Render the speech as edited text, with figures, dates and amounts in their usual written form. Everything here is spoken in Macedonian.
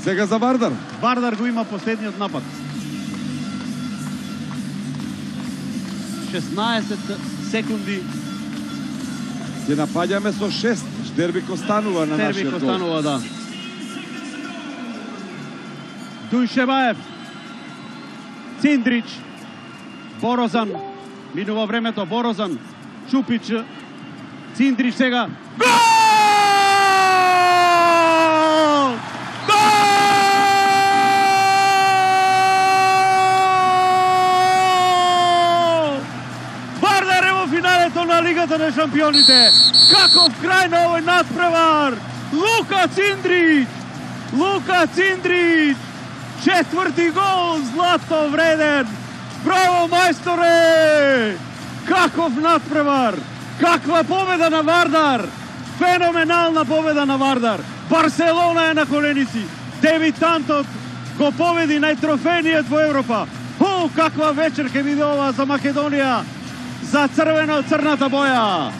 Сега за Вардар. Вардар го има последниот напад. 16 секунди. Ќе напаѓаме со 6. Штербик останува на нашиот Штербик гол. останува, да. Дујшебаев. Циндрич. Борозан. Минува времето. Борозан. Чупич. Циндрич сега. Гол! Гол! Вардар е во финалето на Лигата на шампионите. Каков крај на овој надпревар! Лука Циндрич! Лука Циндрич! Четврти гол, злато вреден! Браво, мајсторе! Каков надпревар! Каква победа на Вардар! Феноменална победа на Вардар! Барселона е на коленици! Дебитантот го победи најтрофејниот во Европа! Каква вечер ќе биде ова за Македонија! За црвено-црната боја!